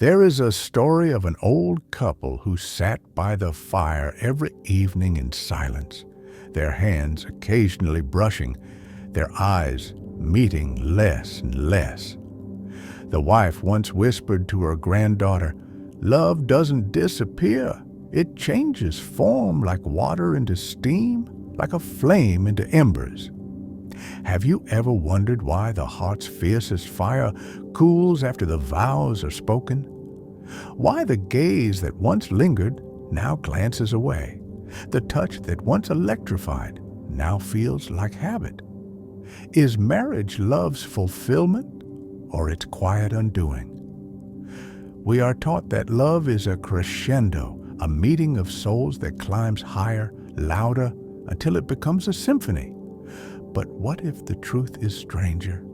There is a story of an old couple who sat by the fire every evening in silence, their hands occasionally brushing, their eyes meeting less and less. The wife once whispered to her granddaughter, "Love doesn't disappear. It changes form like water into steam, like a flame into embers." Have you ever wondered why the heart's fiercest fire cools after the vows are spoken? Why the gaze that once lingered now glances away? The touch that once electrified now feels like habit? Is marriage love's fulfillment or its quiet undoing? We are taught that love is a crescendo, a meeting of souls that climbs higher, louder, until it becomes a symphony. But what if the truth is stranger?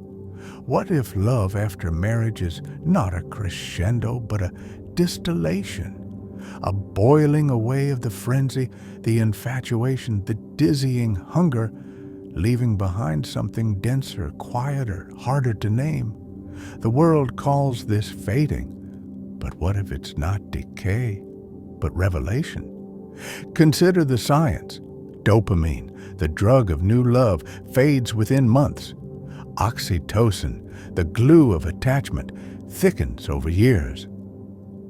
What if love after marriage is not a crescendo, but a distillation? A boiling away of the frenzy, the infatuation, the dizzying hunger, leaving behind something denser, quieter, harder to name. The world calls this fading, but what if it's not decay, but revelation? Consider the science. Dopamine, the drug of new love, fades within months. Oxytocin, the glue of attachment, thickens over years.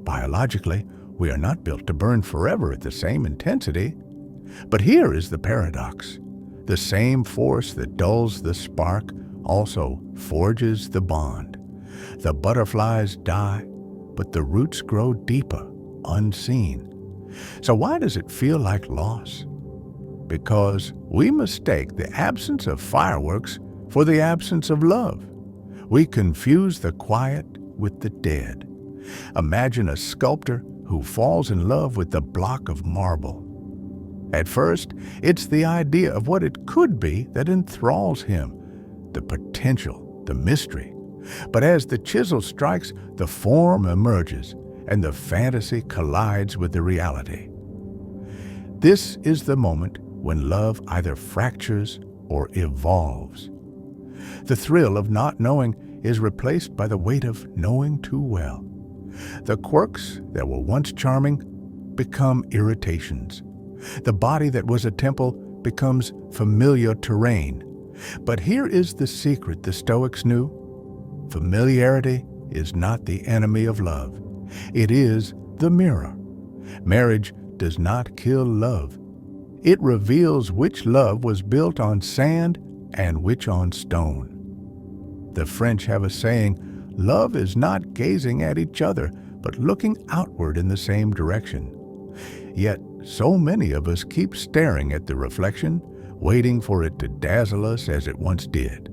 Biologically, we are not built to burn forever at the same intensity. But here is the paradox. The same force that dulls the spark also forges the bond. The butterflies die, but the roots grow deeper, unseen. So why does it feel like loss? Because we mistake the absence of fireworks for the absence of love. We confuse the quiet with the dead. Imagine a sculptor who falls in love with the block of marble. At first, it's the idea of what it could be that enthralls him, the potential, the mystery. But as the chisel strikes, the form emerges, and the fantasy collides with the reality. This is the moment when love either fractures or evolves. The thrill of not knowing is replaced by the weight of knowing too well. The quirks that were once charming become irritations. The body that was a temple becomes familiar terrain. But here is the secret the Stoics knew. Familiarity is not the enemy of love. It is the mirror. Marriage does not kill love. It reveals which love was built on sand and which on stone. The French have a saying, "Love is not gazing at each other, but looking outward in the same direction." Yet, so many of us keep staring at the reflection, waiting for it to dazzle us as it once did.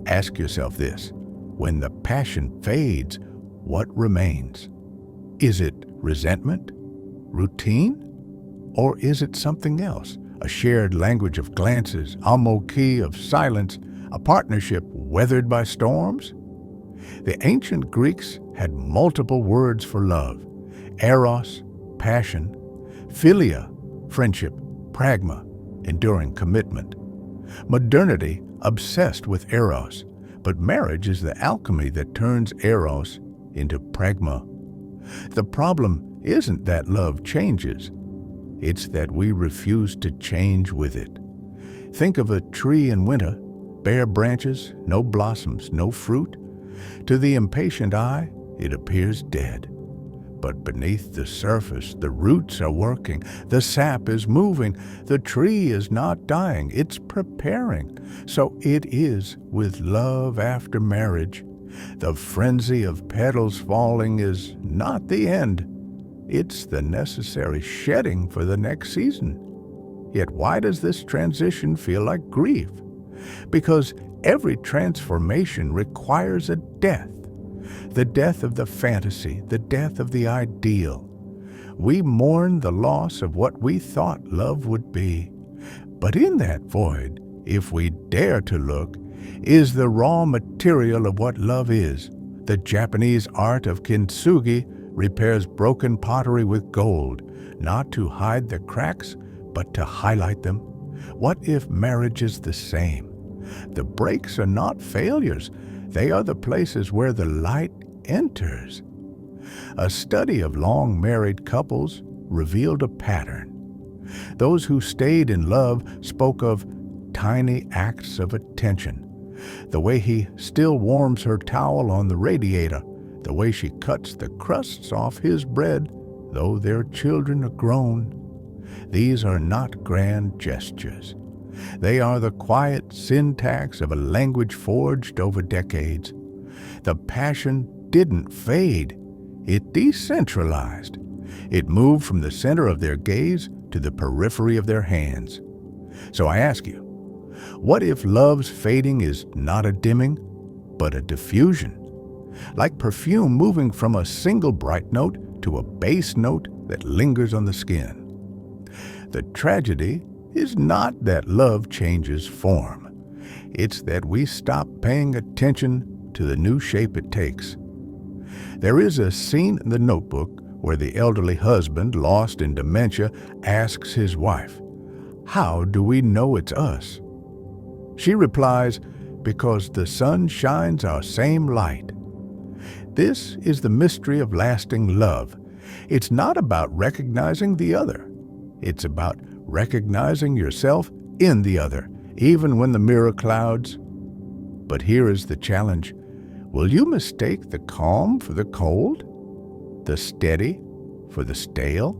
Ask yourself this: when the passion fades, what remains? Is it resentment? Routine? Or is it something else? A shared language of glances, a moquette of silence, a partnership weathered by storms? The ancient Greeks had multiple words for love: eros, passion; philia, friendship; pragma, enduring commitment. Modernity obsessed with eros, but marriage is the alchemy that turns eros into pragma. The problem isn't that love changes. It's that we refuse to change with it. Think of a tree in winter, bare branches, no blossoms, no fruit. To the impatient eye, it appears dead. But beneath the surface, the roots are working, the sap is moving, the tree is not dying, it's preparing. So it is with love after marriage. The frenzy of petals falling is not the end. It's the necessary shedding for the next season. Yet why does this transition feel like grief? Because every transformation requires a death. The death of the fantasy, the death of the ideal. We mourn the loss of what we thought love would be. But in that void, if we dare to look, is the raw material of what love is. The Japanese art of kintsugi repairs broken pottery with gold, not to hide the cracks, but to highlight them. What if marriage is the same? The breaks are not failures. They are the places where the light enters. A study of long-married couples revealed a pattern. Those who stayed in love spoke of tiny acts of attention. The way he still warms her towel on the radiator, the way she cuts the crusts off his bread, though their children are grown. These are not grand gestures. They are the quiet syntax of a language forged over decades. The passion didn't fade. It decentralized. It moved from the center of their gaze to the periphery of their hands. So I ask you, what if love's fading is not a dimming, but a diffusion? Like perfume moving from a single bright note to a bass note that lingers on the skin. The tragedy is not that love changes form. It's that we stop paying attention to the new shape it takes. There is a scene in The Notebook where the elderly husband, lost in dementia, asks his wife, "How do we know it's us?" She replies, "Because the sun shines our same light." This is the mystery of lasting love. It's not about recognizing the other. It's about recognizing yourself in the other, even when the mirror clouds. But here is the challenge. Will you mistake the calm for the cold? The steady for the stale?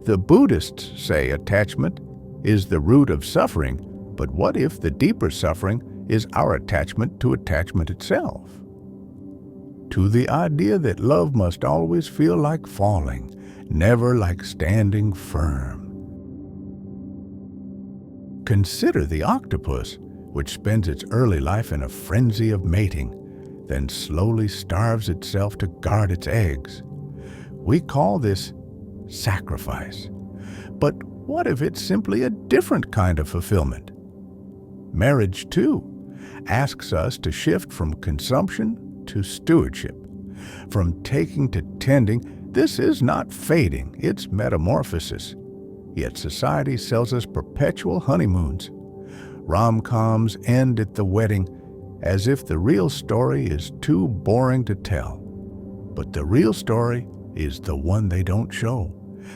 The Buddhists say attachment is the root of suffering, but what if the deeper suffering is our attachment to attachment itself? To the idea that love must always feel like falling, never like standing firm. Consider the octopus, which spends its early life in a frenzy of mating, then slowly starves itself to guard its eggs. We call this sacrifice. But what if it's simply a different kind of fulfillment? Marriage, too, asks us to shift from consumption to stewardship, from taking to tending. This is not fading, it's metamorphosis. Yet society sells us perpetual honeymoons. Rom-coms end at the wedding as if the real story is too boring to tell. But the real story is the one they don't show.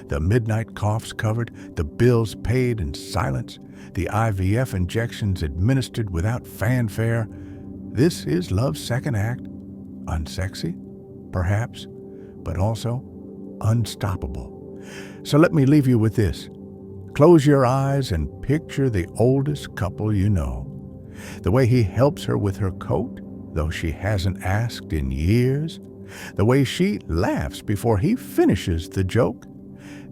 The midnight coughs covered, the bills paid in silence, the IVF injections administered without fanfare. This is love's second act. Unsexy, perhaps, but also unstoppable. So let me leave you with this. Close your eyes and picture the oldest couple you know. The way he helps her with her coat, though she hasn't asked in years. The way she laughs before he finishes the joke.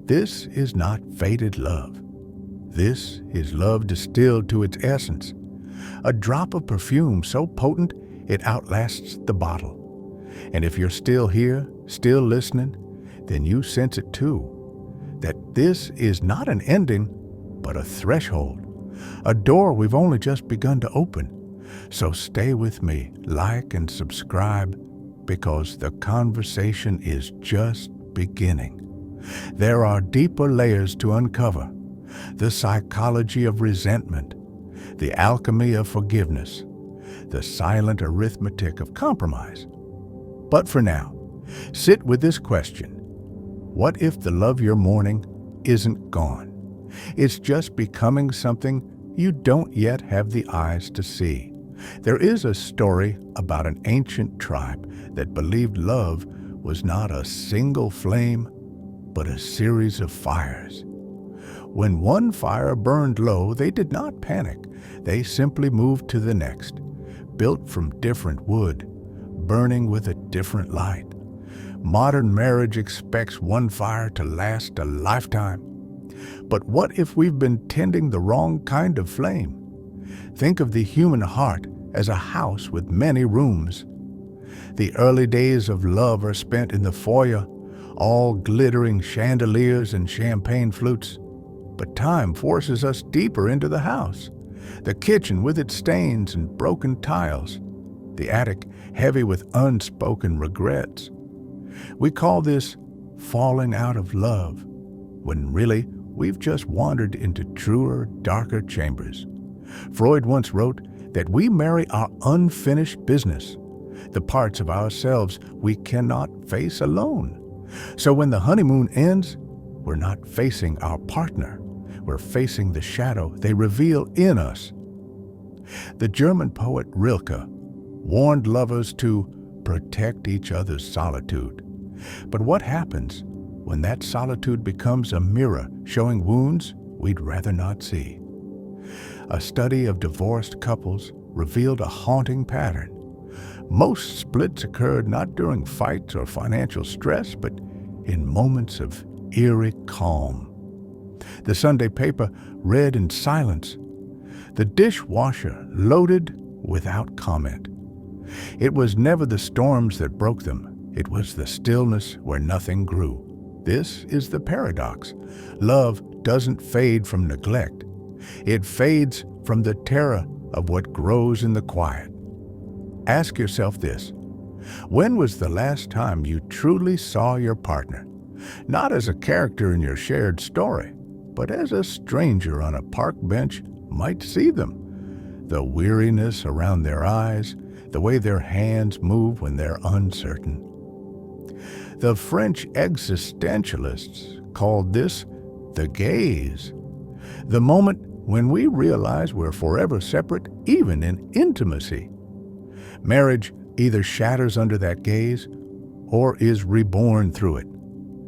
This is not faded love. This is love distilled to its essence. A drop of perfume so potent it outlasts the bottle. And if you're still here, still listening, then you sense it too. That this is not an ending, but a threshold. A door we've only just begun to open. So stay with me, like and subscribe, because the conversation is just beginning. There are deeper layers to uncover. The psychology of resentment, the alchemy of forgiveness, the silent arithmetic of compromise. But for now, sit with this question. What if the love you're mourning isn't gone? It's just becoming something you don't yet have the eyes to see. There is a story about an ancient tribe that believed love was not a single flame, but a series of fires. When one fire burned low, they did not panic. They simply moved to the next, built from different wood, burning with a different light. Modern marriage expects one fire to last a lifetime. But what if we've been tending the wrong kind of flame? Think of the human heart as a house with many rooms. The early days of love are spent in the foyer, all glittering chandeliers and champagne flutes. But time forces us deeper into the house. The kitchen with its stains and broken tiles. The attic heavy with unspoken regrets. We call this falling out of love, when really we've just wandered into truer, darker chambers. Freud once wrote that we marry our unfinished business. the parts of ourselves we cannot face alone. So when the honeymoon ends, we're not facing our partner. We're facing the shadow they reveal in us. The German poet Rilke warned lovers to protect each other's solitude. But what happens when that solitude becomes a mirror showing wounds we'd rather not see? A study of divorced couples revealed a haunting pattern. Most splits occurred not during fights or financial stress, but in moments of eerie calm. The Sunday paper read in silence. The dishwasher loaded without comment. It was never the storms that broke them. It was the stillness where nothing grew. This is the paradox. Love doesn't fade from neglect. It fades from the terror of what grows in the quiet. Ask yourself this: when was the last time you truly saw your partner? Not as a character in your shared story, but as a stranger on a park bench might see them. The weariness around their eyes, the way their hands move when they're uncertain. The French existentialists called this the gaze, the moment when we realize we're forever separate, even in intimacy. Marriage either shatters under that gaze or is reborn through it.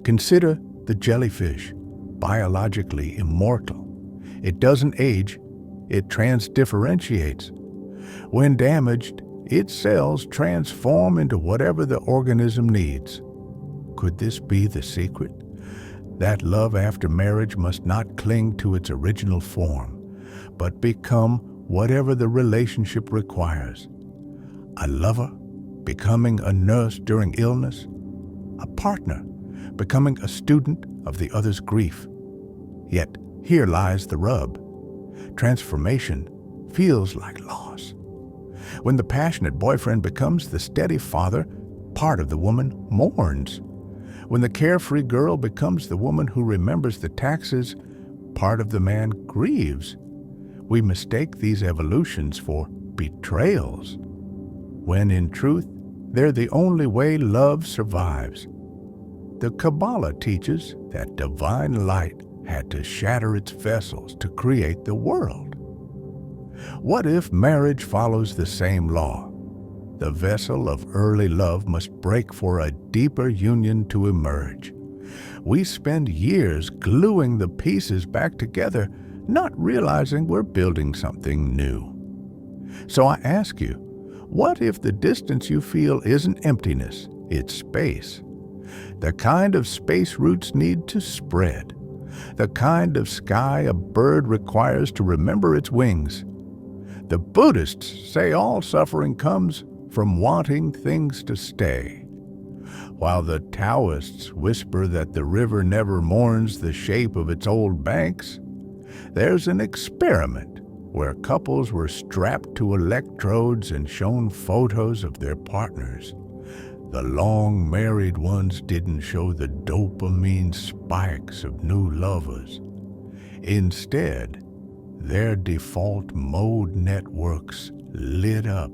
Consider the jellyfish, biologically immortal. It doesn't age, it transdifferentiates. When damaged, its cells transform into whatever the organism needs. Could this be the secret? That love after marriage must not cling to its original form, but become whatever the relationship requires. A lover becoming a nurse during illness, a partner becoming a student of the other's grief. Yet here lies the rub. Transformation feels like loss. When the passionate boyfriend becomes the steady father, part of the woman mourns. When the carefree girl becomes the woman who remembers the taxes, part of the man grieves. We mistake these evolutions for betrayals, when in truth, they're the only way love survives. The Kabbalah teaches that divine light had to shatter its vessels to create the world. What if marriage follows the same law? The vessel of early love must break for a deeper union to emerge. We spend years gluing the pieces back together, not realizing we're building something new. So I ask you, what if the distance you feel isn't emptiness, it's space? The kind of space roots need to spread. The kind of sky a bird requires to remember its wings. The Buddhists say all suffering comes from wanting things to stay, while the Taoists whisper that the river never mourns the shape of its old banks. There's an experiment where couples were strapped to electrodes and shown photos of their partners. The long married ones didn't show the dopamine spikes of new lovers. Instead, their default mode networks lit up